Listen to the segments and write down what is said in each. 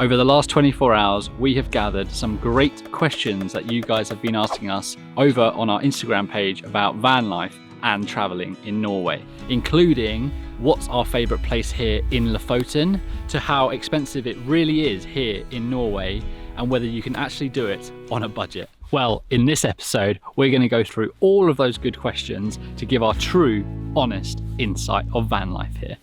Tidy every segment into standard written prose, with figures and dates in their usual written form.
Over the last 24 hours, we have gathered some great questions that you guys have been asking us over on our Instagram page about van life and traveling in Norway, including what's our favorite place here in Lofoten, to how expensive it really is here in Norway, and whether you can actually do it on a budget. Well, in this episode, we're going to go through all of those good questions to give our true, honest insight of van life here.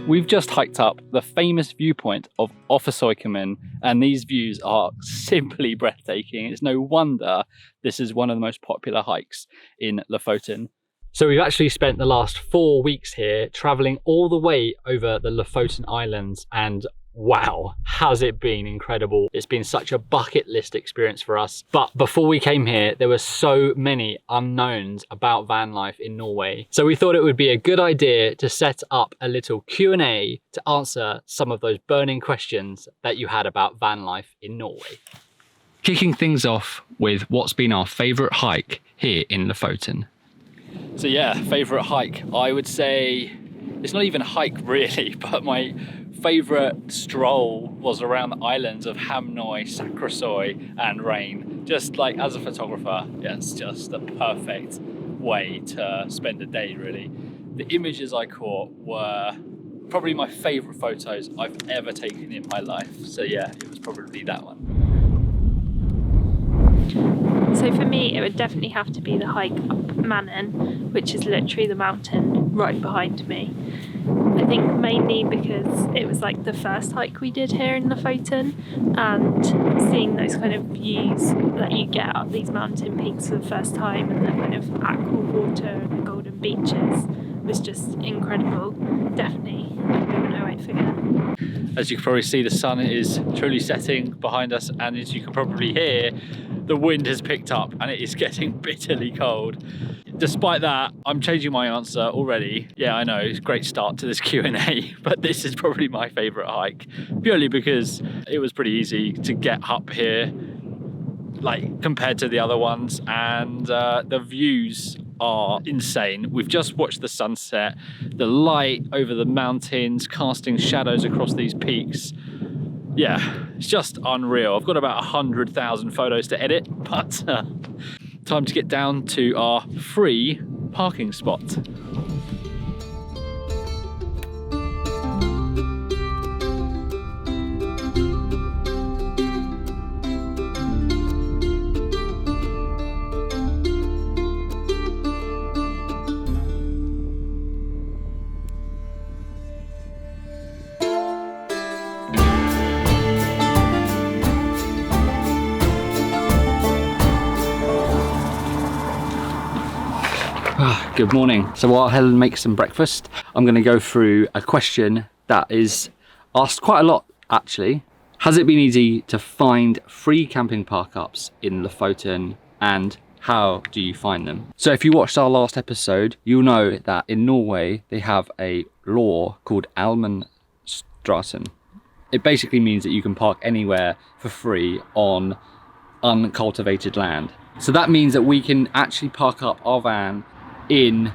We've just hiked up the famous viewpoint of Offersøykammen, and these views are simply breathtaking. It's no wonder this is one of the most popular hikes in Lofoten. So we've actually spent the last 4 weeks here traveling all the way over the Lofoten Islands, and wow, has it been incredible. It's been such a bucket list experience for us. But before we came here, there were so many unknowns about van life in Norway. So we thought it would be a good idea to set up a little Q&A to answer some of those burning questions that you had about van life in Norway. Kicking things off with what's been our favourite hike here in Lofoten. So yeah, favourite hike. I would say it's not even a hike really, but my favourite stroll was around the islands of Hamnøy, Sakrisøy and Rain. Just like as a photographer, yeah, it's just the perfect way to spend a day really. The images I caught were probably my favourite photos I've ever taken in my life. So yeah, it was probably that one. So for me, it would definitely have to be the hike up Mannen, which is literally the mountain right behind me. I think mainly because it was like the first hike we did here in Lofoten, and seeing those kind of views that you get up these mountain peaks for the first time, and the kind of aqua water and the golden beaches was just incredible. Definitely a bit of an 08 figure. As you can probably see, the sun is truly setting behind us, and as you can probably hear, the wind has picked up and it is getting bitterly cold. Despite that, I'm changing my answer already. Yeah, I know, it's a great start to this Q&A, but this is probably my favourite hike, purely because it was pretty easy to get up here, like compared to the other ones, and the views are insane. We've just watched the sunset, the light over the mountains casting shadows across these peaks. Yeah, it's just unreal. I've got about 100,000 photos to edit, but time to get down to our free parking spot. Good morning. So while Helen makes some breakfast, I'm going to go through a question that is asked quite a lot actually. Has it been easy to find free camping park-ups in Lofoten, and how do you find them? So if you watched our last episode, you'll know that in Norway they have a law called Allmenningstraten. It basically means that you can park anywhere for free on uncultivated land. So that means that we can actually park up our van in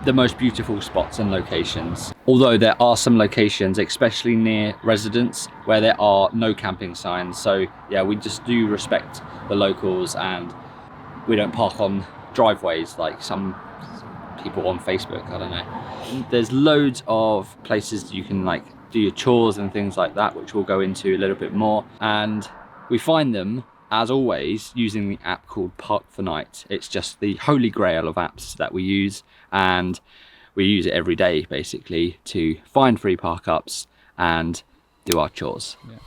the most beautiful spots and locations. Although there are some locations, especially near residents, where there are no camping signs. So yeah, we just do respect the locals, and we don't park on driveways like some people on Facebook, I don't know. There's loads of places you can like do your chores and things like that, which we'll go into a little bit more. And we find them, as always, using the app called Park for Night. It's just the holy grail of apps that we use, and we use it every day basically to find free park-ups and do our chores. Yeah.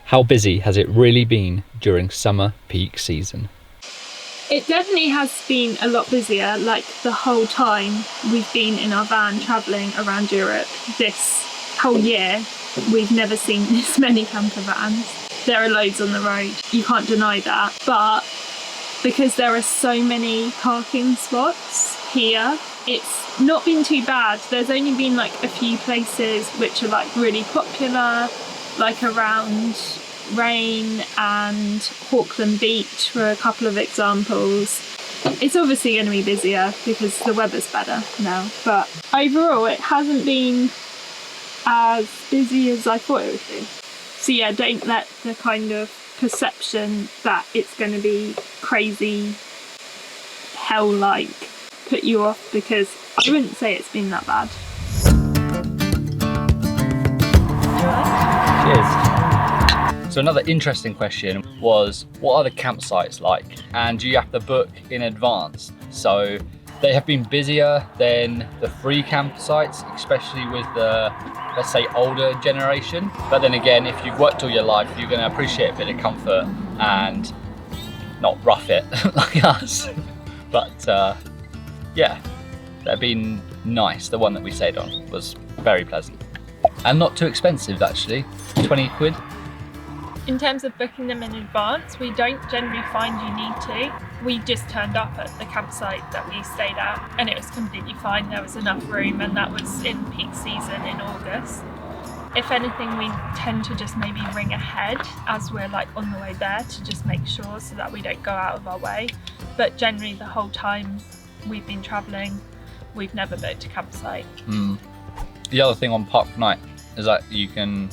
How busy has it really been during summer peak season? It definitely has been a lot busier, like the whole time we've been in our van travelling around Europe this whole year. we've never seen this many camper vans. There are loads on the road, you can't deny that, but because there are so many parking spots here, it's not been too bad. There's only been like a few places which are like really popular, like around Rain and Hawkland Beach were a couple of examples. It's obviously going to be busier because the weather's better now, but overall it hasn't been as busy as I thought it would be. So yeah, don't let the kind of perception that it's going to be crazy hell-like put you off, because I wouldn't say it's been that bad. Cheers. So another interesting question was, what are the campsites like? And do you have to book in advance? So they have been busier than the free campsites, especially with the, let's say, older generation. But then again, if you've worked all your life, you're going to appreciate a bit of comfort and not rough it like us. But yeah, they've been nice. The one that we stayed on was very pleasant and not too expensive actually, 20 quid. In terms of booking them in advance, we don't generally find you need to. We just turned up at the campsite that we stayed at and it was completely fine. There was enough room, and that was in peak season in August. If anything, we tend to just maybe ring ahead as we're like on the way there to just make sure so that we don't go out of our way. But generally the whole time we've been travelling, we've never booked a campsite. The other thing on Park for Night is that you can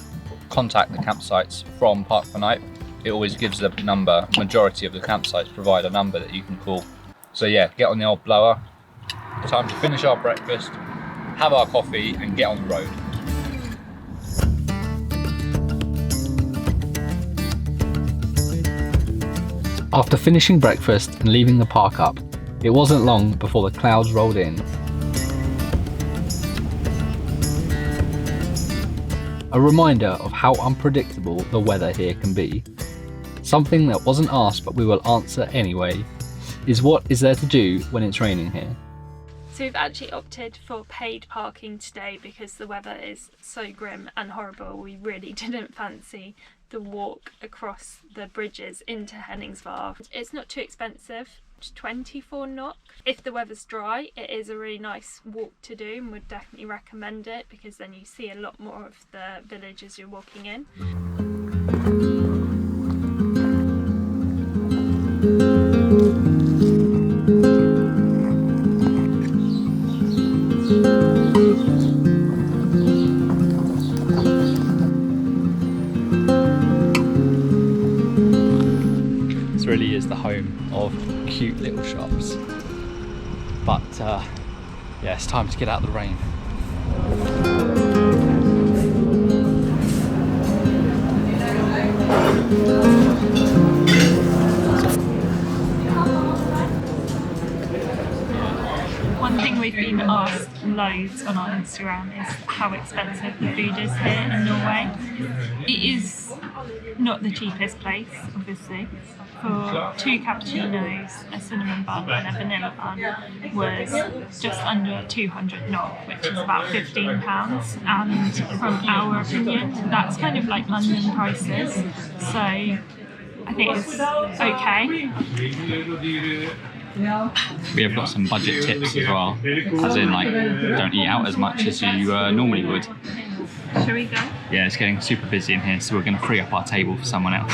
contact the campsites from Park for Night. It always gives the number. Majority of the campsites provide a number that you can call. So yeah, get on the old blower. Time to finish our breakfast, have our coffee and get on the road. After finishing breakfast and leaving the park up, it wasn't long before the clouds rolled in. A reminder of how unpredictable the weather here can be. Something that wasn't asked but we will answer anyway is, what is there to do when it's raining here? So we've actually opted for paid parking today because the weather is so grim and horrible. We really didn't fancy the walk across the bridges into Henningsvær. It's not too expensive, 24 NOK. If the weather's dry, it is a really nice walk to do and would definitely recommend it, because then you see a lot more of the village as you're walking in. Really is the home of cute little shops, but yeah, it's time to get out of the rain. One thing we've been asked loads on our Instagram is how expensive the food is here in Norway. It is not the cheapest place, obviously. For 2 cappuccinos, a cinnamon bun and a vanilla bun was just under 200 NOK, which is about £15. And from our opinion, that's kind of like London prices. So I think it's okay. We have got some budget tips as well, as in like don't eat out as much as you normally would. Shall we go? Yeah, it's getting super busy in here, so we're going to free up our table for someone else.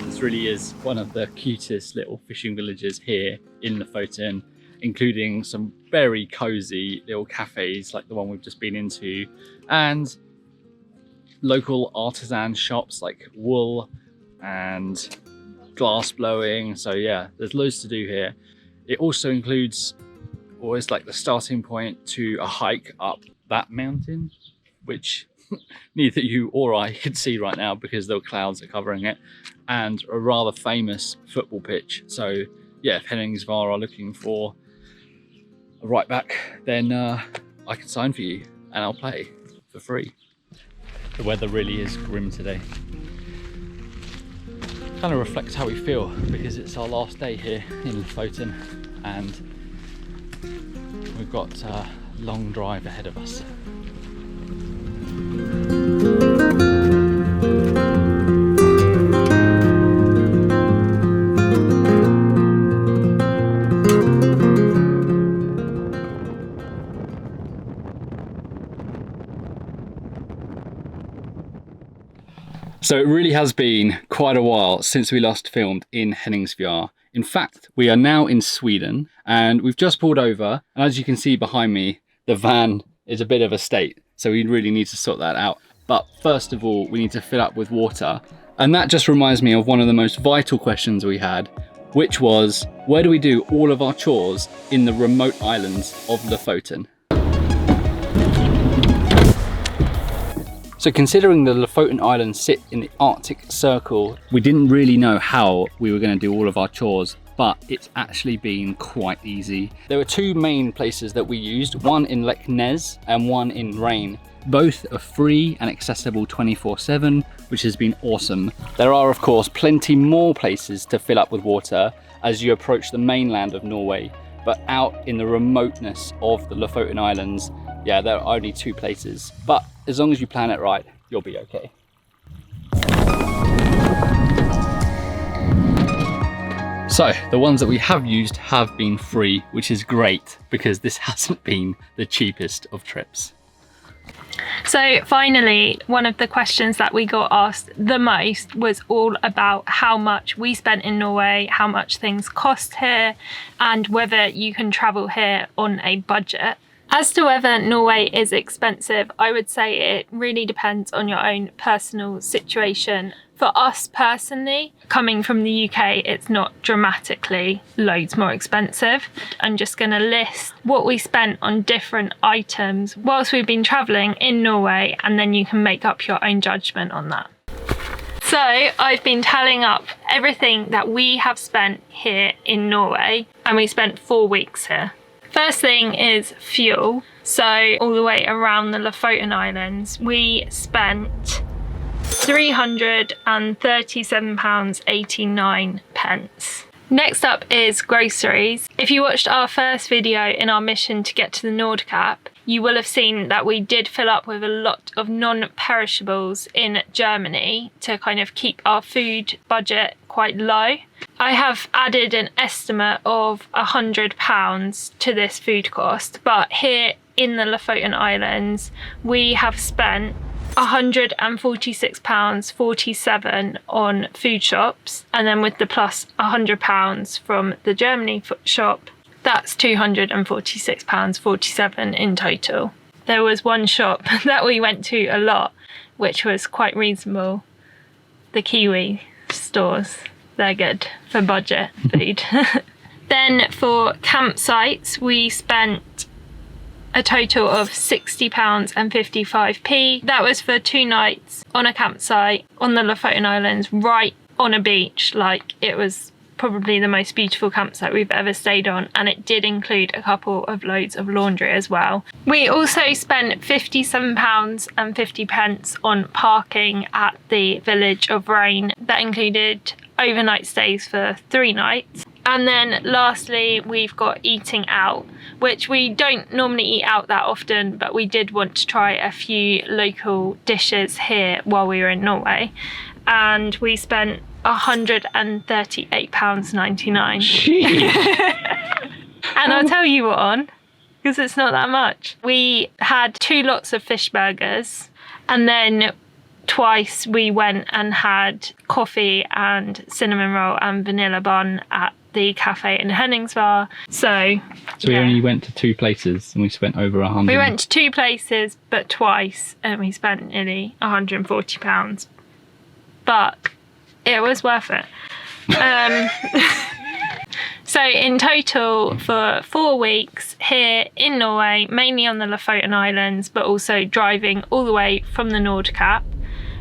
This really is one of the cutest little fishing villages here in Lofoten, including some very cozy little cafes like the one we've just been into, and local artisan shops like wool and glass blowing. So yeah, there's loads to do here. It also includes, or is like the starting point to a hike up that mountain, which neither you or I can see right now because the clouds are covering it, and a rather famous football pitch. So yeah, if Henningsvær are looking for a right back, then I can sign for you and I'll play for free. The weather really is grim today. Kind of reflects how we feel because it's our last day here in Lofoten, and we've got a long drive ahead of us. So it really has been quite a while since we last filmed in Henningsvær. In fact, we are now in Sweden and we've just pulled over, and as you can see behind me, the van is a bit of a state, so we really need to sort that out. But first of all, we need to fill up with water. And that just reminds me of one of the most vital questions we had, which was, where do we do all of our chores in the remote islands of Lofoten? So considering the Lofoten Islands sit in the Arctic Circle, we didn't really know how we were going to do all of our chores, but it's actually been quite easy. There were two main places that we used, one in Lake Nez and one in Rain. Both are free and accessible 24/7, which has been awesome. There are of course plenty more places to fill up with water as you approach the mainland of Norway, but out in the remoteness of the Lofoten Islands, yeah, there are only two places. But as long as you plan it right, you'll be okay. So the ones that we have used have been free, which is great because this hasn't been the cheapest of trips. So finally, one of the questions that we got asked the most was all about how much we spent in Norway, how much things cost here, and whether you can travel here on a budget. As to whether Norway is expensive, I would say it really depends on your own personal situation. For us personally, coming from the UK, it's not dramatically loads more expensive. I'm just going to list what we spent on different items whilst we've been travelling in Norway, and then you can make up your own judgment on that. So I've been tallying up everything that we have spent here in Norway, and we spent 4 weeks here. First thing is fuel. So all the way around the Lofoten Islands, we spent £337.89. Next up is groceries. If you watched our first video in our mission to get to the Nordkapp, you will have seen that we did fill up with a lot of non-perishables in Germany to kind of keep our food budget quite low. I have added an estimate of £100 to this food cost, but here in the Lofoten Islands, we have spent £146.47 on food shops, and then with the plus £100 from the Germany shop, that's £246.47 in total. There was one shop that we went to a lot, which was quite reasonable. The Kiwi stores, they're good for budget food. Then for campsites, we spent a total of £60.55. That was for 2 nights on a campsite on the Lofoten Islands, right on a beach. Like, it was probably the most beautiful campsite we've ever stayed on, and it did include a couple of loads of laundry as well. We also spent £57.50 on parking at the village of Rain. That included overnight stays for 3 nights. And then lastly, we've got eating out, which we don't normally eat out that often, but we did want to try a few local dishes here while we were in Norway. And we spent £138.99. And I'll tell you what on, because it's not that much. We had 2 lots of fish burgers, and then twice we went and had coffee and cinnamon roll and vanilla bun at the cafe in Henningsvær. So we only went to 2 places and we spent over 100. We went to 2 places, but twice, and we spent nearly £140. But it was worth it. So in total, for 4 weeks here in Norway, mainly on the Lofoten Islands, but also driving all the way from the Nordkapp,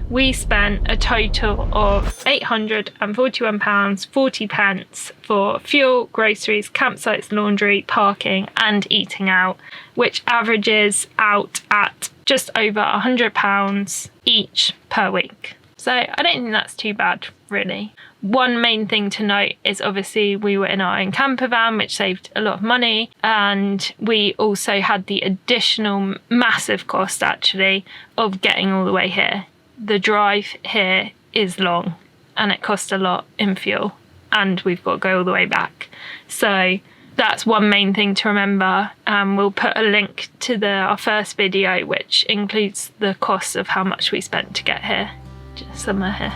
we spent a total of £841.40 for fuel, groceries, campsites, laundry, parking and eating out, which averages out at just over £100 each per week. So I don't think that's too bad, really. One main thing to note is obviously we were in our own camper van, which saved a lot of money, and we also had the additional massive cost actually of getting all the way here. The drive here is long and it costs a lot in fuel, and we've got to go all the way back. So that's one main thing to remember. We'll put a link to our first video, which includes the cost of how much we spent to get here, just somewhere here.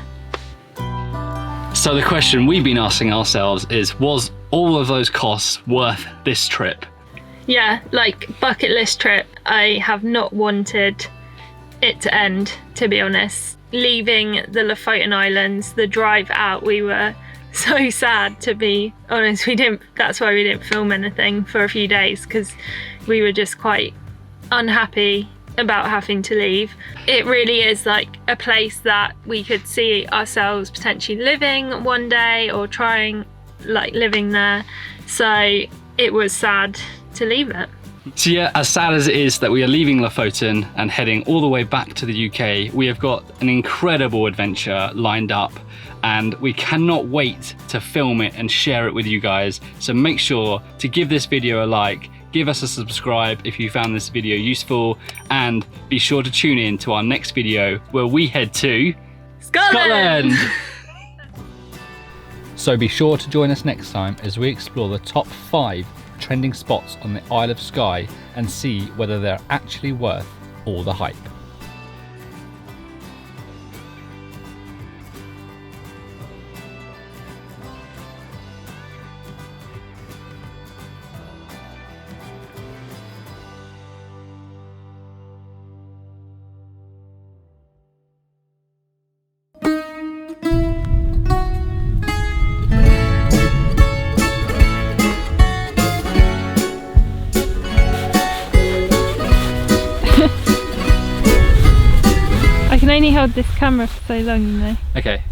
So the question we've been asking ourselves is, was all of those costs worth this trip? Yeah, like bucket list trip. I have not wanted it to end, to be honest. Leaving the Lofoten Islands, the drive out, we were so sad, to be honest. That's why we didn't film anything for a few days, because we were just quite unhappy about having to leave. It really is like a place that we could see ourselves potentially living one day, or trying like living there. So it was sad to leave it. So yeah, as sad as it is that we are leaving Lofoten and heading all the way back to the UK, we have got an incredible adventure lined up, and we cannot wait to film it and share it with you guys. So make sure to give this video a like, give us a subscribe if you found this video useful, and be sure to tune in to our next video where we head to Scotland! So be sure to join us next time as we explore the top 5 trending spots on the Isle of Skye and see whether they're actually worth all the hype. I can only hold this camera for so long, you know. Okay.